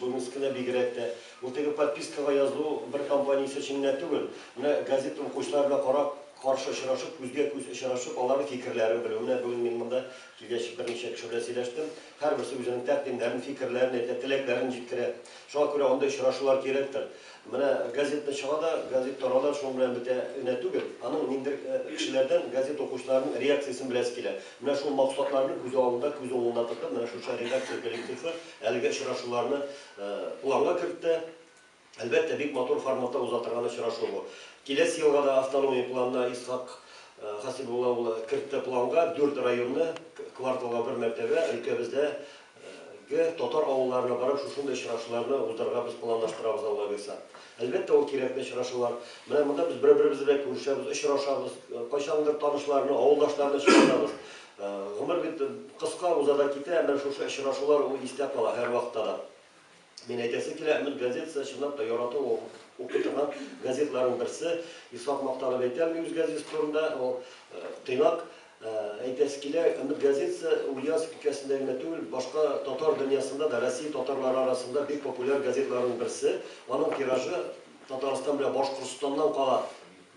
Бүгінгі бигерәктә. Ул теге подпискага язылу бер компания сеченнән түгел. Менә газета укучылар белән каршы очрашып, күзгә-күз очрашып, аларның фикерләрен белү. Менә бүген мин монда килгәч берничә кеше белән сөйләштем. Һәрберсе үзенең тәкъдимнәрен, фикерләрен әйтә, теләкләрен җиткерә. Шуңа күрә анда очрашулар кирәктер. Менә газета чыга да, газет таралар шуның белән бетә генә түгел. Аның инде кешеләрдән газет укучыларның реакциясын беләсе килә. Менә шул максатларны күз алдында, күз уңында тотып, менә шушы редакция коллективы әлеге очрашуларны планга кертте. Әлбәттә, бик матур форматта узатырган очрашу бу. Киләсе елга да автономия планына Исхак Хасибулла улы кертте планга 4 районны кварталга бер мәртәбә өлкәбездәге татар авылларына барып шушындай очрашуларны уздырырга без планлаштырабыз Алла буйса. Әлбәттә, ул кирәкле очрашулар. Менә монда без бер-беребез белән күрешәбез, очрашабыз, кайчандыр танышларны, авылдашларны чыгарабыз. Гомер бит кыска узада китә, менә шушы очрашулар ул истә кала һәр вакытта да. Мен әйтәсе килә, мен газетасы чынлап та ярату укый торган газетларның берсе. Исхак мактанып әйтәм үз газетасы турында, ул тыйнак әйтәсе килә, мен газетасы Ульяновск өлкәсендә генә түгел, башка татар дөньясында да, Россия татарлары арасында бик популяр газетларның берсе. Аның тиражы Татарстан белән Башкортстаннан кала.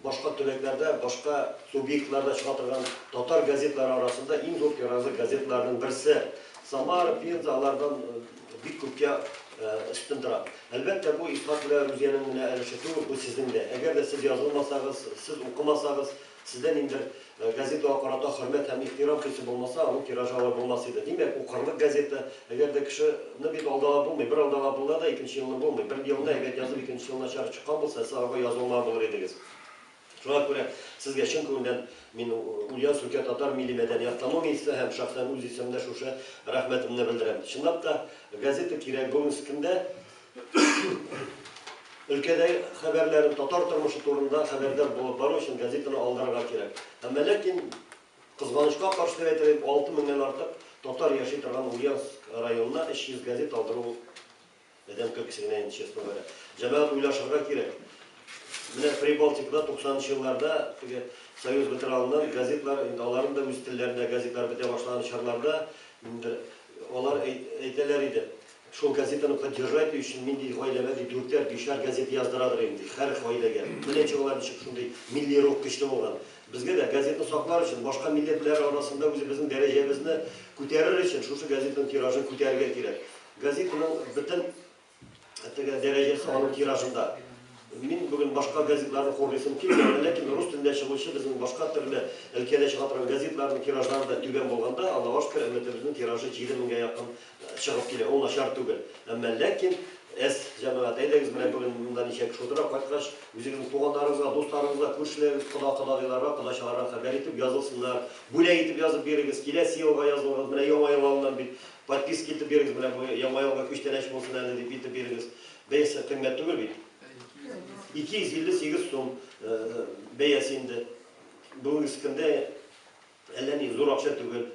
Башка төбәкләрдә, башка субъектларда чыга торган татар газетлары арасында иң зур тиражлы газетларның берсе. Самара, Пенза алардан бик күпкә üstün tara. Әлбәттә, бу Исхак белән Рузиянең генә эше түгел, бу сезнең дә. Әгәр дә сез язылмасагыз, сез укымасагыз, сездән инде газетага карата хөрмәт һәм ихтирам хисе булмаса, ул тиражлар булмас иде. Димәк, укырлык газета, әгәр дә кешене бит алдала булмый, бер алдала була да, икенче елны булмый. Бер елны әгәр язып, икенче елны чыгар чыккан булса, сагы язылма булыр идегез. Шуңа күрә сезгә чын күңелдән мин Ульяновск өлкә татар милли мәдәни автономиясе һәм шәхсән үз исемдә шушы рәхмәтемне белдерәм. Чынлап та газета кирәк бүгенге көндә өлкәдәге хәбәрләрен, татар тормышы турында хәбәрдар булып бару өчен газетаны алдарга кирәк. Әмма ләкин кызганычка каршы дип әйтәм, 6000-нән артык татар яши торган Ульяновск районына 300 газет алдыру адәм көлкесенә инде честно говоря. Җәмәгать уйлашырга кирәк. Менә Прибалтикада 90-нчы елларда Союз ветераннарының газетлар, аларның да үз телләрендә газетлар бетә башлаган чакларда алар әйтәләр иде. Шул газетаны поддержать өчен минди гаиләмә 4-5 газет яздырадыр инде һәр гаиләгә. Менә чыгалар шундый милли рух көчле булган. Безгә дә газетны саклар өчен, башка милләтләр арасында үзебезнең дәрәҗәбезне күтәрер өчен шушы газетның тиражын күтәрергә кирәк. Газетның бөтен дәрәҗәсе аның тиражында. Мин бүген башка газетларны хорыйсым килмәде, ләкин рус телендә чыгучы безнең башка төрле өлкәдә чыга торган газетларның тиражлары да түбән булганда, Аллаһка шөкер, безнең тиражы 7000-гә якын чыгып килә. Ул начар түгел. Әмма ләкин җәмәгать әйдәгез менә бүген монда ничә кеше утыра, кайткач үзегезнең туганнарыгызга, достарыгызга, күршеләрегез, кода-кодалыйларга, кодачаларга хәбәр итеп язылсыннар. Бүләк итеп язып бирегез, киләсе елга язылгыз, менә яңа ел алдыннан бит подписка итеп бирегез, менә бу яңа елга күчтәнәч булсын әле дип итеп бирегез. Бәясе кыйммәт түгел бит. 258 сум бәясе инде. Бүгенге көндә әллә ни зур акча түгел.